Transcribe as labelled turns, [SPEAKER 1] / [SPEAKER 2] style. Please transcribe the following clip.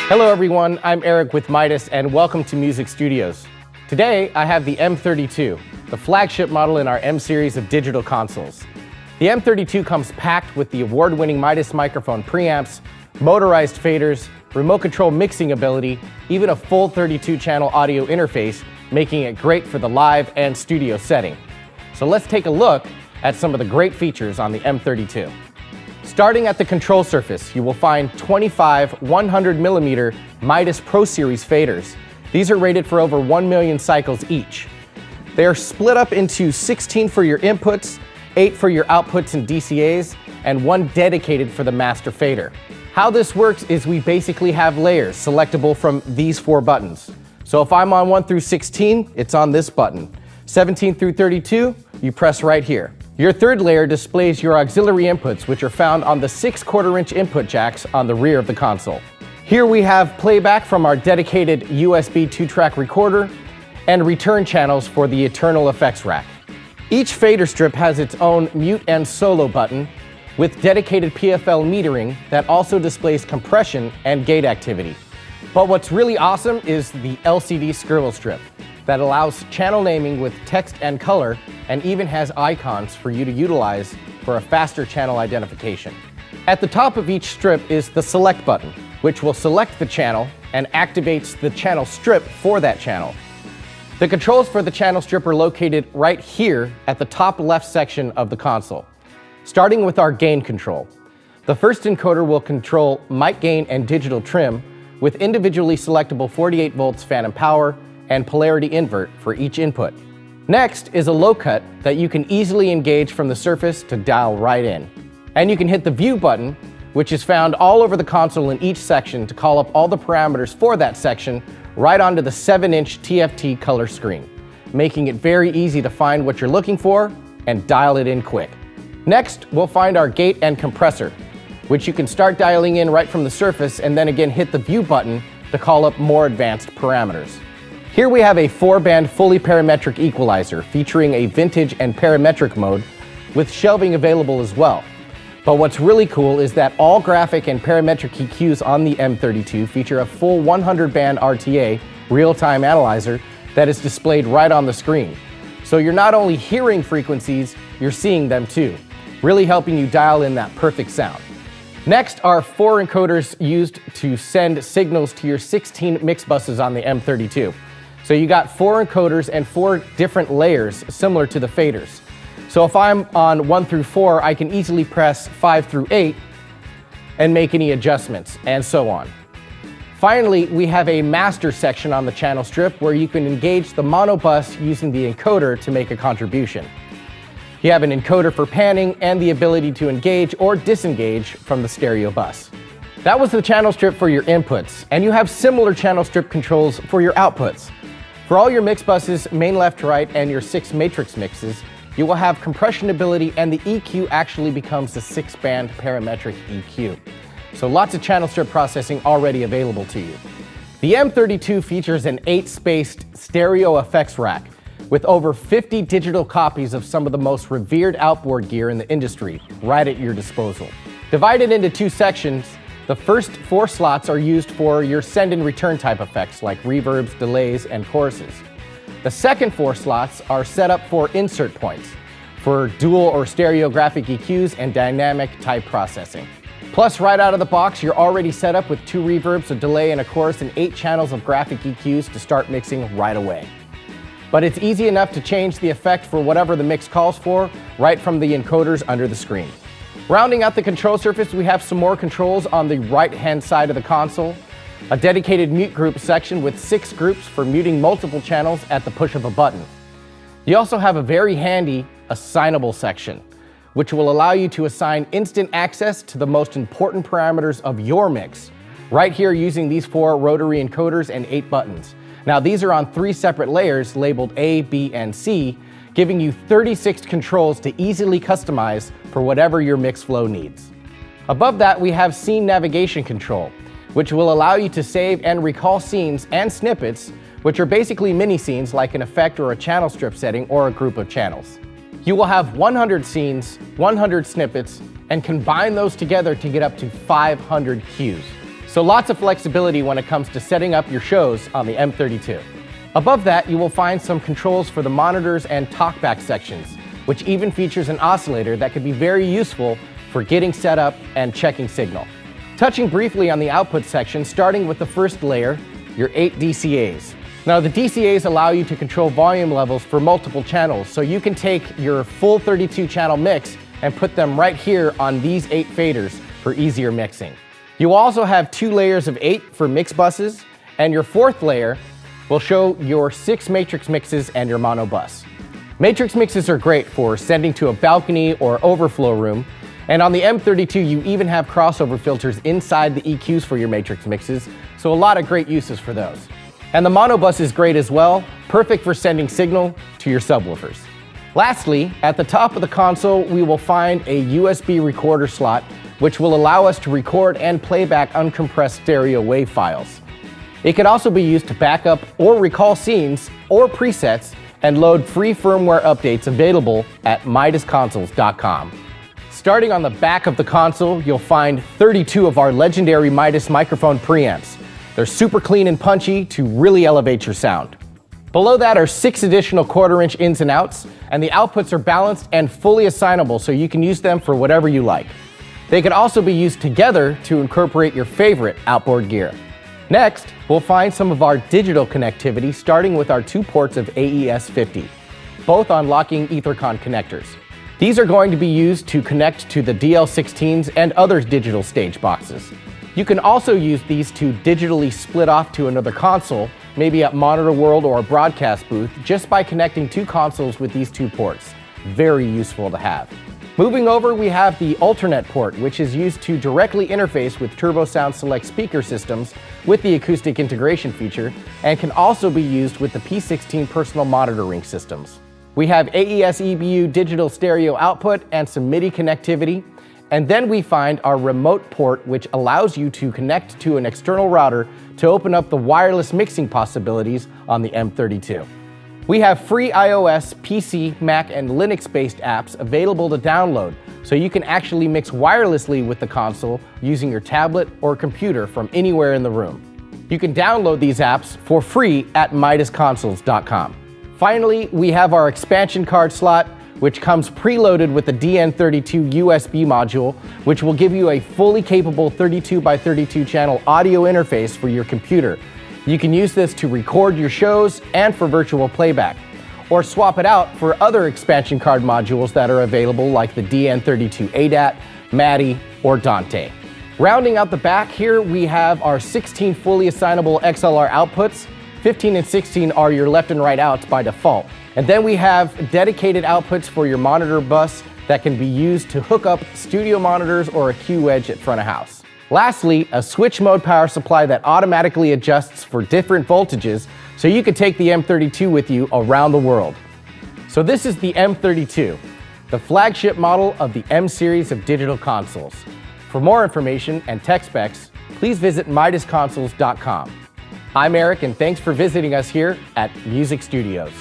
[SPEAKER 1] Hello everyone, I'm Eric with Midas and welcome to Music Studios. Today I have the M32, the flagship model in our M series of digital consoles. The M32 comes packed with the award-winning Midas microphone preamps, motorized faders, remote control mixing ability, even a full 32-channel audio interface, making it great for the live and studio setting. So let's take a look at some of the great features on the M32. Starting at the control surface, you will find 25 100mm Midas Pro Series faders. These are rated for over 1 million cycles each. They are split up into 16 for your inputs, 8 for your outputs and DCAs, and 1 dedicated for the master fader. How this works is we basically have layers selectable from these 4 buttons. So if I'm on 1 through 16, it's on this button. 17 through 32, you press right here. Your third layer displays your auxiliary inputs, which are found on the 6 1/4-inch input jacks on the rear of the console. Here we have playback from our dedicated USB 2-track recorder and return channels for the Eternal Effects rack. Each fader strip has its own mute and solo button with dedicated PFL metering that also displays compression and gate activity. But what's really awesome is the LCD scribble strip that allows channel naming with text and color and even has icons for you to utilize for a faster channel identification. At the top of each strip is the select button, which will select the channel and activates the channel strip for that channel. The controls for the channel strip are located right here at the top left section of the console. Starting with our gain control. The first encoder will control mic gain and digital trim with individually selectable 48 volts phantom power and polarity invert for each input. Next is a low cut that you can easily engage from the surface to dial right in. And you can hit the view button, which is found all over the console in each section to call up all the parameters for that section right onto the 7-inch TFT color screen, making it very easy to find what you're looking for and dial it in quick. Next, we'll find our gate and compressor, which you can start dialing in right from the surface and then again hit the view button to call up more advanced parameters. Here we have a 4-band fully parametric equalizer featuring a vintage and parametric mode with shelving available as well. But what's really cool is that all graphic and parametric EQs on the M32 feature a full 100-band RTA real-time analyzer that is displayed right on the screen. So you're not only hearing frequencies, you're seeing them too, really helping you dial in that perfect sound. Next are 4 encoders used to send signals to your 16 mix buses on the M32. So you got 4 encoders and 4 different layers similar to the faders. So if I'm on 1 through 4, I can easily press 5 through 8 and make any adjustments, and so on. Finally, we have a master section on the channel strip where you can engage the mono bus using the encoder to make a contribution. You have an encoder for panning and the ability to engage or disengage from the stereo bus. That was the channel strip for your inputs, and you have similar channel strip controls for your outputs. For all your mix buses, main left right, and your 6 matrix mixes, you will have compression ability and the EQ actually becomes a 6-band parametric EQ. So lots of channel strip processing already available to you. The M32 features an 8-spaced stereo effects rack with over 50 digital copies of some of the most revered outboard gear in the industry right at your disposal. Divided into 2 sections, the first 4 slots are used for your send and return type effects like reverbs, delays, and choruses. The second 4 slots are set up for insert points for dual or stereo graphic EQs and dynamic type processing. Plus, right out of the box, you're already set up with 2 reverbs, a delay, and a chorus, and 8 channels of graphic EQs to start mixing right away. But it's easy enough to change the effect for whatever the mix calls for right from the encoders under the screen. Rounding out the control surface, we have some more controls on the right-hand side of the console, a dedicated mute group section with 6 groups for muting multiple channels at the push of a button. You also have a very handy assignable section, which will allow you to assign instant access to the most important parameters of your mix, right here using these 4 rotary encoders and 8 buttons. Now these are on 3 separate layers labeled A, B, and C, giving you 36 controls to easily customize for whatever your mix flow needs. Above that, we have scene navigation control, which will allow you to save and recall scenes and snippets, which are basically mini scenes like an effect or a channel strip setting or a group of channels. You will have 100 scenes, 100 snippets, and combine those together to get up to 500 cues. So lots of flexibility when it comes to setting up your shows on the M32. Above that, you will find some controls for the monitors and talkback sections, which even features an oscillator that could be very useful for getting set up and checking signal. Touching briefly on the output section, starting with the first layer, your 8 DCAs. Now the DCAs allow you to control volume levels for multiple channels, so you can take your full 32 channel mix and put them right here on these 8 faders for easier mixing. You also have 2 layers of 8 for mix buses, and your 4th layer will show your 6 matrix mixes and your mono bus. Matrix mixes are great for sending to a balcony or overflow room, and on the M32 you even have crossover filters inside the EQs for your matrix mixes, so a lot of great uses for those. And the mono bus is great as well, perfect for sending signal to your subwoofers. Lastly, at the top of the console we will find a USB recorder slot, which will allow us to record and play back uncompressed stereo wave files. It can also be used to back up or recall scenes or presets and load free firmware updates available at MidasConsoles.com. Starting on the back of the console, you'll find 32 of our legendary Midas microphone preamps. They're super clean and punchy to really elevate your sound. Below that are 6 additional 1/4-inch ins and outs, and the outputs are balanced and fully assignable so you can use them for whatever you like. They can also be used together to incorporate your favorite outboard gear. Next, we'll find some of our digital connectivity, starting with our 2 ports of AES-50, both on locking Ethercon connectors. These are going to be used to connect to the DL16s and other digital stage boxes. You can also use these to digitally split off to another console, maybe at Monitor World or a broadcast booth, just by connecting 2 consoles with these 2 ports. Very useful to have. Moving over, we have the Alternate port, which is used to directly interface with TurboSound Select speaker systems with the acoustic integration feature, and can also be used with the P16 personal monitoring systems. We have AES EBU digital stereo output and some MIDI connectivity, and then we find our remote port, which allows you to connect to an external router to open up the wireless mixing possibilities on the M32. We have free iOS, PC, Mac, and Linux-based apps available to download, so you can actually mix wirelessly with the console using your tablet or computer from anywhere in the room. You can download these apps for free at MidasConsoles.com. Finally, we have our expansion card slot, which comes preloaded with the DN32 USB module, which will give you a fully capable 32x32 channel audio interface for your computer. You can use this to record your shows and for virtual playback, or swap it out for other expansion card modules that are available like the DN32 ADAT, MADI, or Dante. Rounding out the back here, we have our 16 fully assignable XLR outputs. 15 and 16 are your left and right outs by default. And then we have dedicated outputs for your monitor bus that can be used to hook up studio monitors or a Q wedge at front of house. Lastly, a switch mode power supply that automatically adjusts for different voltages so you can take the M32 with you around the world. So this is the M32, the flagship model of the M series of digital consoles. For more information and tech specs, please visit MidasConsoles.com. I'm Eric, and thanks for visiting us here at Music Studios.